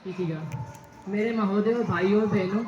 ठीक है। मेरे महोदय भाइयों बहनों,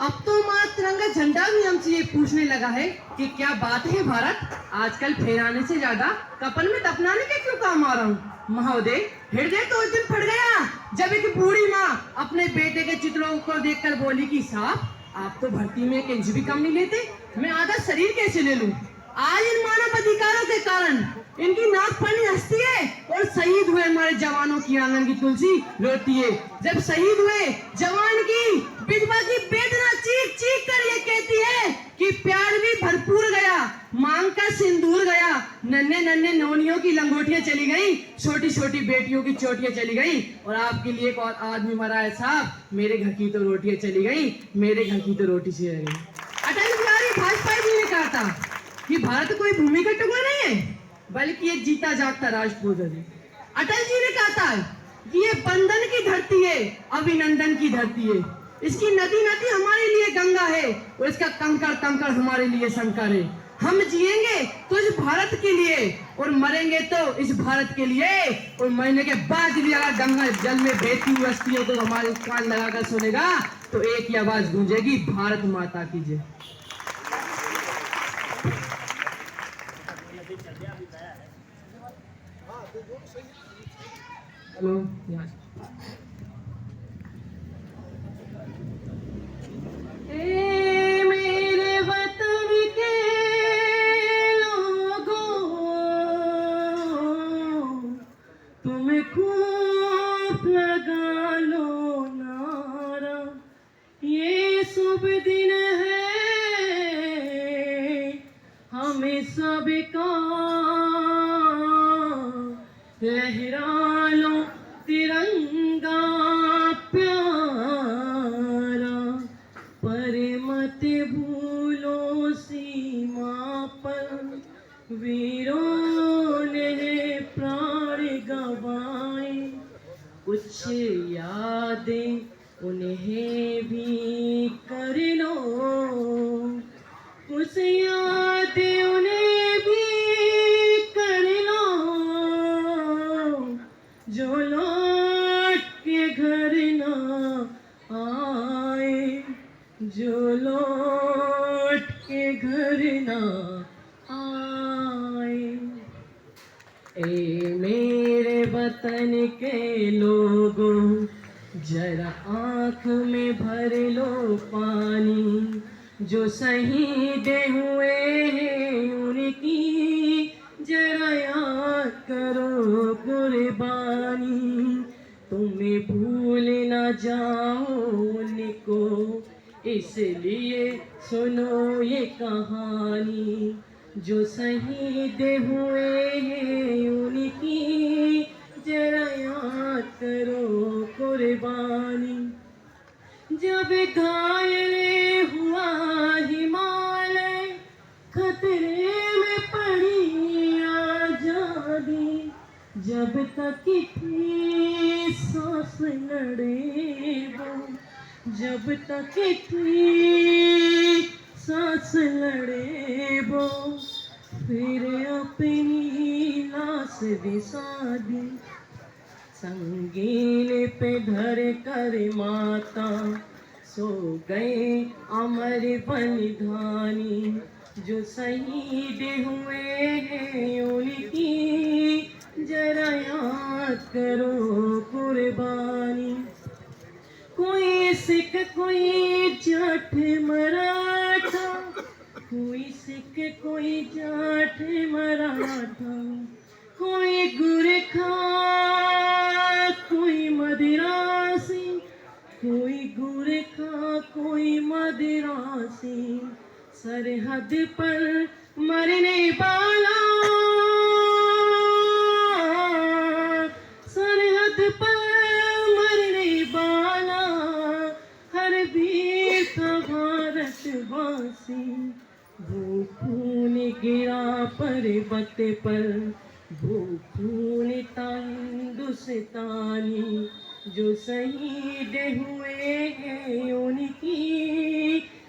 अब तो माँ तिरंगा झंडा भी हमसे ये पूछने लगा है कि क्या बात है भारत, आजकल फहराने से ज्यादा कपन में दफनाने के क्यों काम आ रहा हूँ। महोदय, हृदय तो उस दिन फट गया जब एक बूढ़ी माँ अपने बेटे के चित्रों को देखकर बोली कि साहब, आप तो भर्ती में एक इंच भी कम नहीं लेते, मैं आधा शरीर कैसे ले लूं। आज इन मानव अधिकारों के कारण इनकी नाक पानी हंसती है और शहीद हुए हमारे जवानों की आंगन की तुलसी रोती है। जब शहीद हुए जवान की विधवा की वेदना चीख चीख कर ये कहती है कि प्यार भी भरपूर गया, मांग का सिंदूर गया, नन्हे नन्हे नौनियों की लंगोटियां चली गई, छोटी छोटी बेटियों की चोटियां चली गई, और आपके लिए एक और आदमी मरा है साहब, मेरे घर की तो रोटियां चली गई, मेरे घर की तो रोटी से रह गई। अटल बिहारी वाजपेयी जी ने कहा था कि भारत कोई भूमि का टुकड़ा नहीं है, बल्कि एक जीता जागता राष्ट्रपूत है। अटल जी ने कहा था कि ये बंधन की धरती है, अभिनंदन की धरती है, इसकी नदी नदी हमारे लिए गंगा है और इसका कंकड़ कंकड़ हमारे लिए शंकर है। हम जिएंगे तो इस भारत के लिए और मरेंगे तो इस भारत के लिए, और मरने के बाद भी अगर गंगा जल में बहती हुई अस्थियों को हमारे कान लगाकर सुनेगा तो एक ही आवाज गूंजेगी, भारत माता की जय। हेलो। मेरे वतन के लोगों, तुम खूब लगा लो नारा, ये शुभ दिन है हमें सबका, लहरा लो तिरंगा प्यारा, पर मत भूलो सीमा पर वीरों ने प्राण गंवाए, कुछ यादें उन्हें भी कर लो, कुछ यादें उन्हें भी कर लो, जो लौट के घर ना आए, जो लौट के घर ना आए। ए मेरे वतन के लोगों, जरा आँख में भर लो पानी, जो शहीद हुए हैं उनकी जरा याद करो कुर्बानी, तुम्हें भूल न जाओ उनको, इसलिए सुनो ये कहानी, जो शहीद हुए हैं उनकी जरा याद करो कुर्बानी। जब घायल हुआ हिमालय, खतरे में पड़ी आजादी, जब तक थी सांस लड़े वो, जब तक थी सांस लड़े वो, फिर अपनी लाश बिछा दी, संगीन पे धर कर माता सो गए अमर बलिदानी, जो शहीद हुए हैं उनकी जरा याद करो कुर्बानी। कोई सिख कोई जाट मराठा, कोई सिख कोई जाट मराठा, कोई गुरखा कोई मदिरासी, कोई गुरखा कोई मदिरासी, सरहद पर मरने वाला, सरहद पर मरने वाला, हर वीर का भारतवासी, वो खून गिरा पर्वत पर, वो खून हिंदुस्तानी, जो शहीद हुए हैं उनकी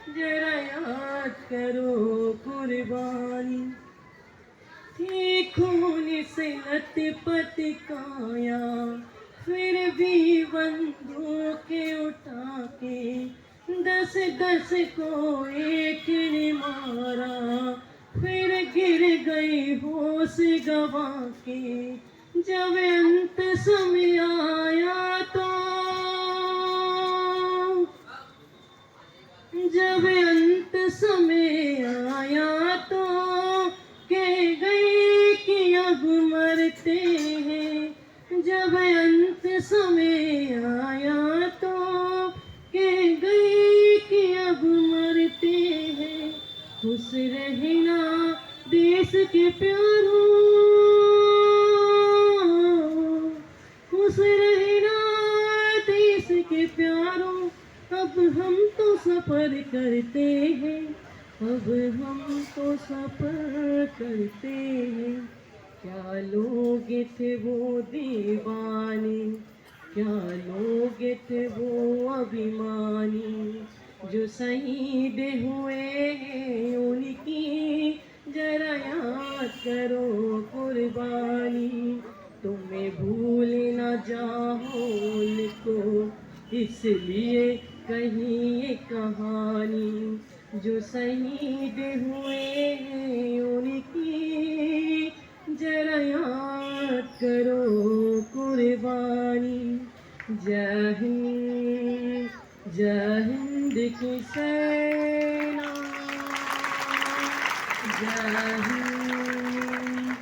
जरा याद करो कुर्बानी। थी खून से लथपथ काया, फिर भी 10 10 को एक ने मारा, फिर गिर गई होश गवा के। जब अंत समय आया तो, जब अंत समय आया तो कह गई कि अब मरते हैं। जब अंत समय आया तो कह गई कि अब मरते हैं। खुश रहना देश के प्यारों, खुश रहना देश के प्यारों। अब हम तो सफर करते हैं, अब हम तो सफर करते हैं। क्या लोग थे वो दीवाने, क्या लोग थे वो अभिमानी, जो शहीद हुए हैं उनकी जरा याद करो कुर्बानी। तुम्हें भूल न जाओ उनको, इसलिए कहीं ये कहानी, जो शहीद हुए हैं उनकी जरा याद करो कुर्बानी। जय हिंद, जय हिंद की सेना, जय हिंद,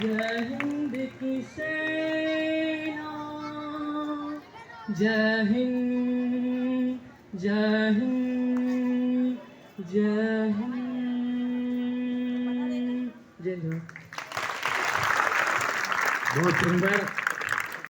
जय हिंद की सेना। जय हिंद, जय हिंद, जय हिंद। जय हिंद। बहुत सुंदर।